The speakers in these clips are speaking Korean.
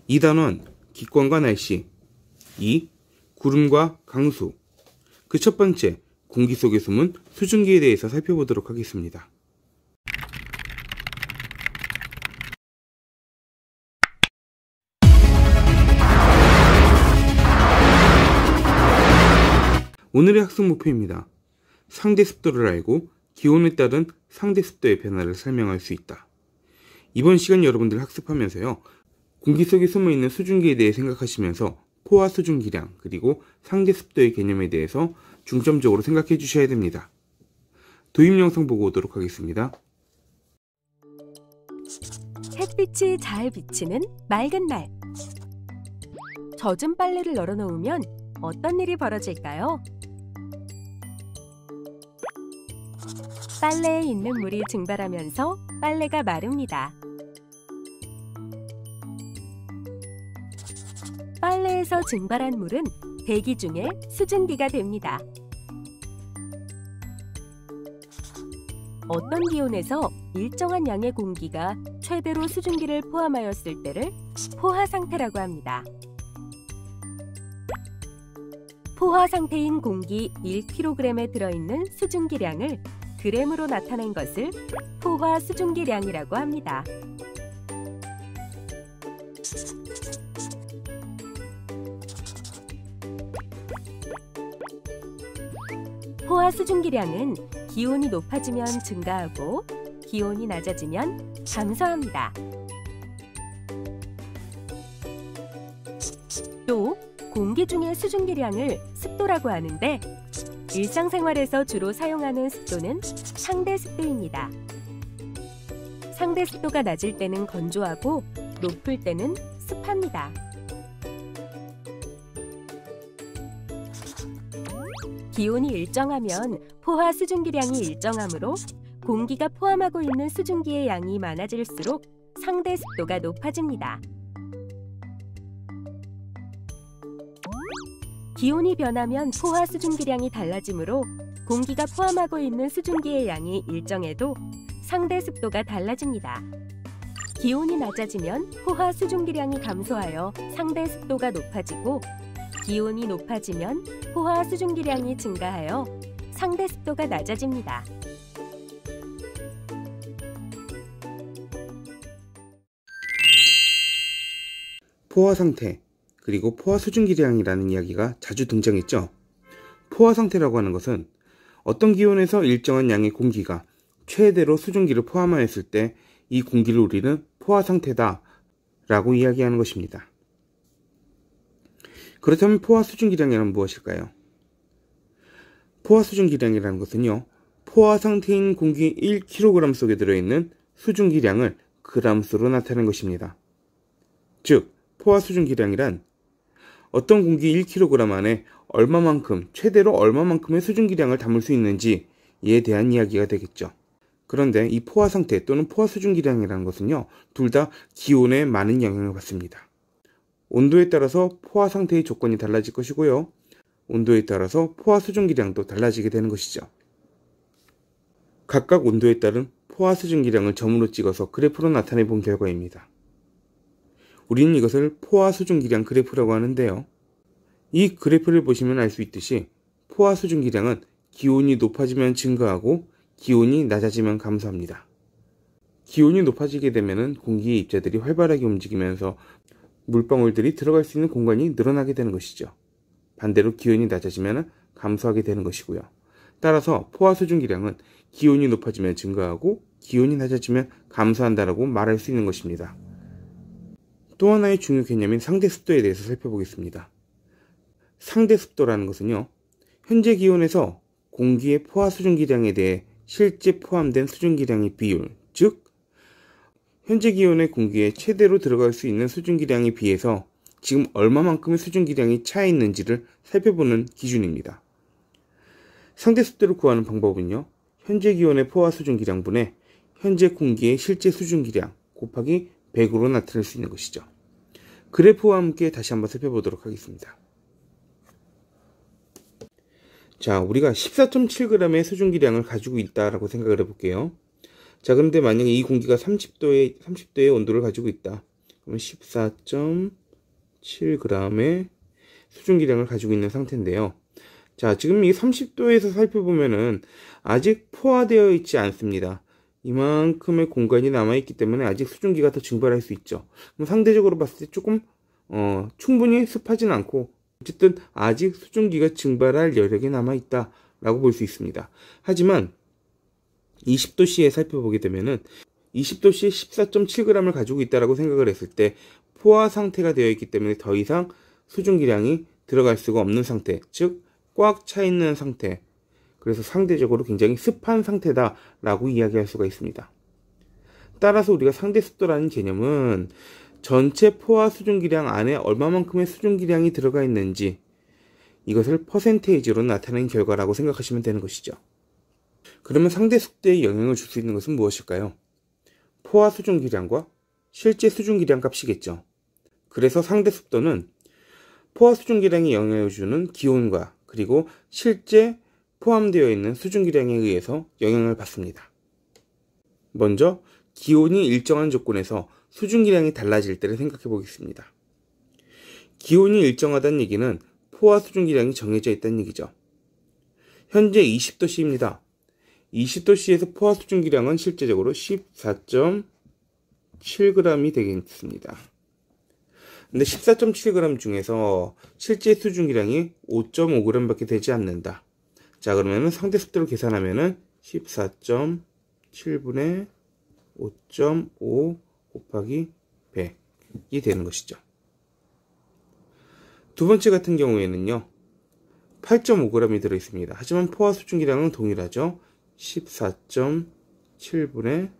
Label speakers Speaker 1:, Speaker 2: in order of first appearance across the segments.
Speaker 1: 2단원 기권과 날씨. 2. 구름과 강수. 그 첫 번째, 공기 속에 숨은 수증기에 대해서 살펴보도록 하겠습니다. 오늘의 학습 목표입니다. 상대 습도를 알고 기온에 따른 상대 습도의 변화를 설명할 수 있다. 이번 시간 여러분들 학습하면서요, 공기 속에 숨어있는 수증기에 대해 생각하시면서 포화 수증기량 그리고 상대 습도의 개념에 대해서 중점적으로 생각해 주셔야 됩니다. 도입 영상 보고 오도록 하겠습니다.
Speaker 2: 햇빛이 잘 비치는 맑은 날. 젖은 빨래를 널어놓으면 어떤 일이 벌어질까요? 빨래에 있는 물이 증발하면서 빨래가 마릅니다. 빨래에서 증발한 물은 대기 중에 수증기가 됩니다. 어떤 기온에서 일정한 양의 공기가 최대로 수증기를 포함하였을 때를 포화 상태라고 합니다. 포화 상태인 공기 1kg에 들어있는 수증기량을 그램으로 나타낸 것을 포화 수증기량이라고 합니다. 포화 수증기량은 기온이 높아지면 증가하고 기온이 낮아지면 감소합니다. 또 공기 중의 수증기량을 습도라고 하는데 일상생활에서 주로 사용하는 습도는 상대 습도입니다. 상대 습도가 낮을 때는 건조하고 높을 때는 습합니다. 기온이 일정하면 포화 수증기량이 일정하므로 공기가 포함하고 있는 수증기의 양이 많아질수록 상대 습도가 높아집니다. 기온이 변하면 포화 수증기량이 달라지므로 공기가 포함하고 있는 수증기의 양이 일정해도 상대 습도가 달라집니다. 기온이 낮아지면 포화 수증기량이 감소하여 상대 습도가 높아지고 기온이 높아지면 포화 수증기량이 증가하여 상대 습도가 낮아집니다.
Speaker 1: 포화 상태 그리고 포화 수증기량이라는 이야기가 자주 등장했죠. 포화 상태라고 하는 것은 어떤 기온에서 일정한 양의 공기가 최대로 수증기를 포함하였을 때 이 공기를 우리는 포화 상태다 라고 이야기하는 것입니다. 그렇다면 포화 수증기량이란 무엇일까요? 포화 수증기량이라는 것은요, 포화 상태인 공기 1kg 속에 들어있는 수증기량을 그람수로 나타내는 것입니다. 즉, 포화 수증기량이란 어떤 공기 1kg 안에 얼마만큼, 최대로 얼마만큼의 수증기량을 담을 수 있는지에 대한 이야기가 되겠죠. 그런데 이 포화 상태 또는 포화 수증기량이라는 것은요, 둘 다 기온에 많은 영향을 받습니다. 온도에 따라서 포화 상태의 조건이 달라질 것이고요, 온도에 따라서 포화 수증기량도 달라지게 되는 것이죠. 각각 온도에 따른 포화 수증기량을 점으로 찍어서 그래프로 나타내 본 결과입니다. 우리는 이것을 포화 수증기량 그래프라고 하는데요. 이 그래프를 보시면 알 수 있듯이 포화 수증기량은 기온이 높아지면 증가하고 기온이 낮아지면 감소합니다. 기온이 높아지게 되면 공기의 입자들이 활발하게 움직이면서 물방울들이 들어갈 수 있는 공간이 늘어나게 되는 것이죠. 반대로 기온이 낮아지면 감소하게 되는 것이고요. 따라서 포화 수증기량은 기온이 높아지면 증가하고 기온이 낮아지면 감소한다라고 말할 수 있는 것입니다. 또 하나의 중요 개념인 상대 습도에 대해서 살펴보겠습니다. 상대 습도라는 것은요, 현재 기온에서 공기의 포화 수증기량에 대해 실제 포함된 수증기량의 비율, 즉 현재 기온의 공기에 최대로 들어갈 수 있는 수증기량에 비해서 지금 얼마만큼의 수증기량이 차 있는지를 살펴보는 기준입니다. 상대 습도를 구하는 방법은요, 현재 기온의 포화 수증기량분의 현재 공기의 실제 수증기량 곱하기 100으로 나타낼 수 있는 것이죠. 그래프와 함께 다시 한번 살펴보도록 하겠습니다. 자, 우리가 14.7g의 수증기량을 가지고 있다라고 생각을 해볼게요. 자, 그런데 만약에 이 공기가 30도의 온도를 가지고 있다. 그럼 14.7g의 수증기량을 가지고 있는 상태인데요. 자, 지금 이 30도에서 살펴보면은 아직 포화되어 있지 않습니다. 이만큼의 공간이 남아있기 때문에 아직 수증기가 더 증발할 수 있죠. 그럼 상대적으로 봤을 때 조금 충분히 습하진 않고 어쨌든 아직 수증기가 증발할 여력이 남아있다 라고 볼 수 있습니다. 하지만 20도씨에 살펴보게 되면은 20도씨에 14.7g을 가지고 있다라고 생각을 했을 때 포화 상태가 되어 있기 때문에 더 이상 수증기량이 들어갈 수가 없는 상태, 즉 꽉 차 있는 상태, 그래서 상대적으로 굉장히 습한 상태다 라고 이야기할 수가 있습니다. 따라서 우리가 상대 습도라는 개념은 전체 포화 수증기량 안에 얼마만큼의 수증기량이 들어가 있는지 이것을 퍼센테이지로 나타낸 결과라고 생각하시면 되는 것이죠. 그러면 상대 습도에 영향을 줄 수 있는 것은 무엇일까요? 포화 수증기량과 실제 수증기량 값이겠죠. 그래서 상대 습도는 포화 수증기량에 영향을 주는 기온과 그리고 실제 포함되어 있는 수증기량에 의해서 영향을 받습니다. 먼저 기온이 일정한 조건에서 수증기량이 달라질 때를 생각해 보겠습니다. 기온이 일정하다는 얘기는 포화 수증기량이 정해져 있다는 얘기죠. 현재 20도씨입니다. 20도씨에서 포화 수증기량은 실제적으로 14.7g이 되겠습니다. 근데 14.7g 중에서 실제 수증기량이 5.5g 밖에 되지 않는다. 자, 그러면은 상대 습도를 계산하면은 14.7분의 5.5 곱하기 100이 되는 것이죠. 두 번째 같은 경우에는요, 8.5g이 들어있습니다. 하지만 포화 수증기량은 동일하죠. 14.7분의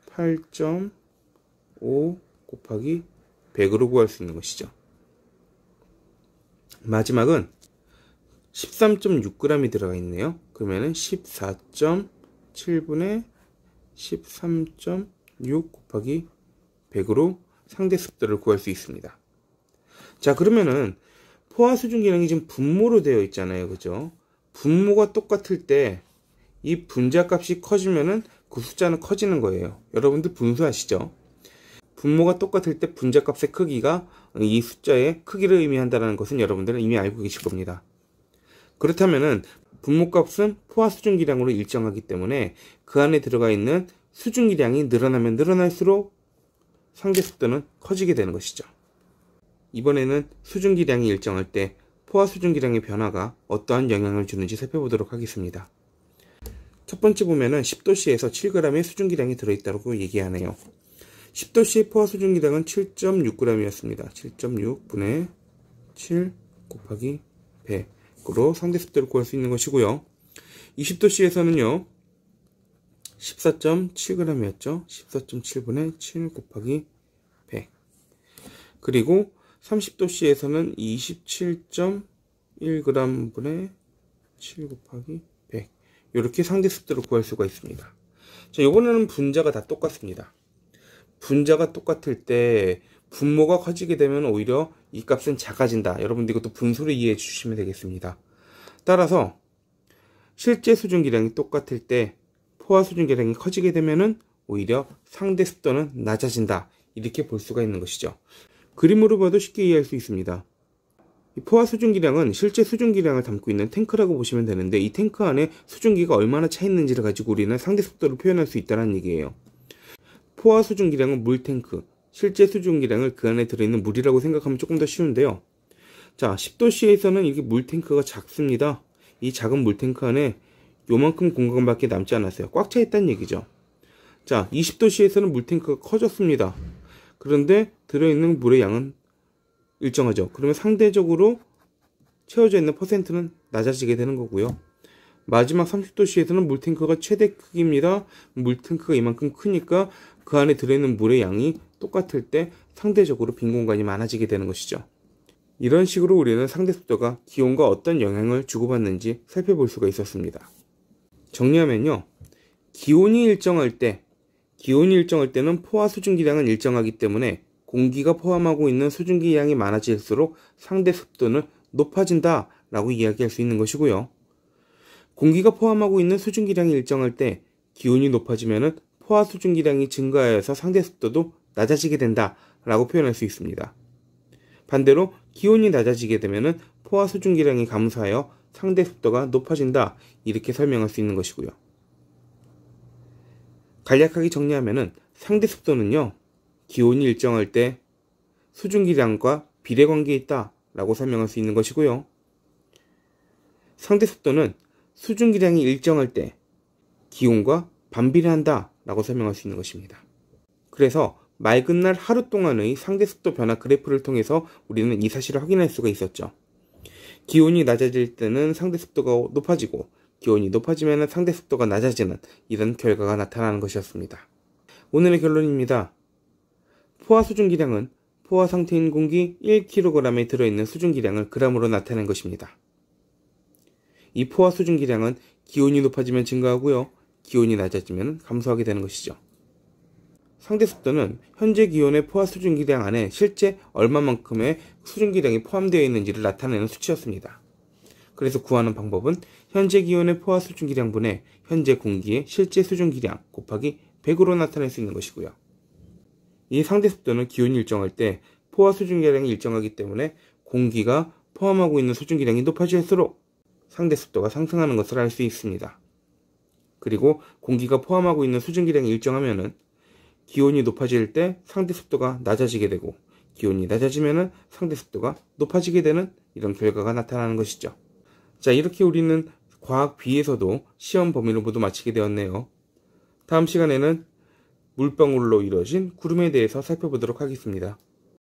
Speaker 1: 8.5 곱하기 100으로 구할 수 있는 것이죠. 마지막은 13.6g이 들어가 있네요. 그러면은 14.7분의 13.6 곱하기 100으로 상대 습도를 구할 수 있습니다. 자, 그러면은 포화 수증기량이 지금 분모로 되어 있잖아요. 그죠? 분모가 똑같을 때 이 분자 값이 커지면은 그 숫자는 커지는 거예요. 여러분들 분수하시죠? 분모가 똑같을 때 분자 값의 크기가 이 숫자의 크기를 의미한다는 것은 여러분들은 이미 알고 계실 겁니다. 그렇다면은 분모 값은 포화 수증기량으로 일정하기 때문에 그 안에 들어가 있는 수증기량이 늘어나면 늘어날수록 상대 습도는 커지게 되는 것이죠. 이번에는 수증기량이 일정할 때 포화 수증기량의 변화가 어떠한 영향을 주는지 살펴보도록 하겠습니다. 첫 번째 보면은 10도씨에서 7g의 수증기량이 들어있다고 얘기하네요. 10도씨의 포화 수증기량은 7.6g이었습니다. 7.6분의 7 곱하기 100으로 상대 습도를 구할 수 있는 것이고요. 20도씨에서는요, 14.7g이었죠. 14.7분의 7 곱하기 100. 그리고 30도씨에서는 27.1g분의 7 곱하기 100. 이렇게 상대 습도를 구할 수가 있습니다. 자, 이번에는 분자가 다 똑같습니다. 분자가 똑같을 때 분모가 커지게 되면 오히려 이 값은 작아진다. 여러분들 이것도 분수로 이해해 주시면 되겠습니다. 따라서 실제 수증기량이 똑같을 때 포화 수증기량이 커지게 되면은 오히려 상대 습도는 낮아진다. 이렇게 볼 수가 있는 것이죠. 그림으로 봐도 쉽게 이해할 수 있습니다. 이 포화 수증기량은 실제 수증기량을 담고 있는 탱크라고 보시면 되는데 이 탱크 안에 수증기가 얼마나 차 있는지를 가지고 우리는 상대 습도를 표현할 수 있다는 얘기예요. 포화 수증기량은 물탱크, 실제 수증기량을 그 안에 들어있는 물이라고 생각하면 조금 더 쉬운데요. 자, 10도씨에서는 이게 물탱크가 작습니다. 이 작은 물탱크 안에 요만큼 공간밖에 남지 않았어요. 꽉 차 있다는 얘기죠. 자, 20도씨에서는 물탱크가 커졌습니다. 그런데 들어있는 물의 양은 일정하죠. 그러면 상대적으로 채워져 있는 퍼센트는 낮아지게 되는 거고요. 마지막 30도씨에서는 물탱크가 최대 크기입니다. 물탱크가 이만큼 크니까 그 안에 들어있는 물의 양이 똑같을 때 상대적으로 빈 공간이 많아지게 되는 것이죠. 이런 식으로 우리는 상대 습도가 기온과 어떤 영향을 주고받는지 살펴볼 수가 있었습니다. 정리하면요, 기온이 일정할 때는 포화 수증기량은 일정하기 때문에 공기가 포함하고 있는 수증기량이 많아질수록 상대 습도는 높아진다 라고 이야기할 수 있는 것이고요. 공기가 포함하고 있는 수증기량이 일정할 때 기온이 높아지면 포화 수증기량이 증가하여서 상대 습도도 낮아지게 된다 라고 표현할 수 있습니다. 반대로 기온이 낮아지게 되면 포화 수증기량이 감소하여 상대 습도가 높아진다, 이렇게 설명할 수 있는 것이고요. 간략하게 정리하면 상대 습도는요, 기온이 일정할 때 수증기량과 비례관계에 있다 라고 설명할 수 있는 것이고요. 상대 습도는 수증기량이 일정할 때 기온과 반비례한다 라고 설명할 수 있는 것입니다. 그래서 맑은 날 하루 동안의 상대 습도 변화 그래프를 통해서 우리는 이 사실을 확인할 수가 있었죠. 기온이 낮아질 때는 상대 습도가 높아지고 기온이 높아지면 상대 습도가 낮아지는 이런 결과가 나타나는 것이었습니다. 오늘의 결론입니다. 포화 수증기량은 포화 상태인 공기 1kg에 들어있는 수증기량을 g으로 나타낸 것입니다. 이 포화 수증기량은 기온이 높아지면 증가하고요, 기온이 낮아지면 감소하게 되는 것이죠. 상대 습도는 현재 기온의 포화 수증기량 안에 실제 얼마만큼의 수증기량이 포함되어 있는지를 나타내는 수치였습니다. 그래서 구하는 방법은 현재 기온의 포화 수증기량분의 현재 공기의 실제 수증기량 곱하기 100으로 나타낼 수 있는 것이고요. 이 상대 습도는 기온이 일정할 때 포화 수증기량이 일정하기 때문에 공기가 포함하고 있는 수증기량이 높아질수록 상대 습도가 상승하는 것을 알 수 있습니다. 그리고 공기가 포함하고 있는 수증기량이 일정하면은 기온이 높아질 때 상대 습도가 낮아지게 되고 기온이 낮아지면 상대 습도가 높아지게 되는 이런 결과가 나타나는 것이죠. 자, 이렇게 우리는 과학 B에서도 시험 범위를 모두 마치게 되었네요. 다음 시간에는 물방울로 이루어진 구름에 대해서 살펴보도록 하겠습니다.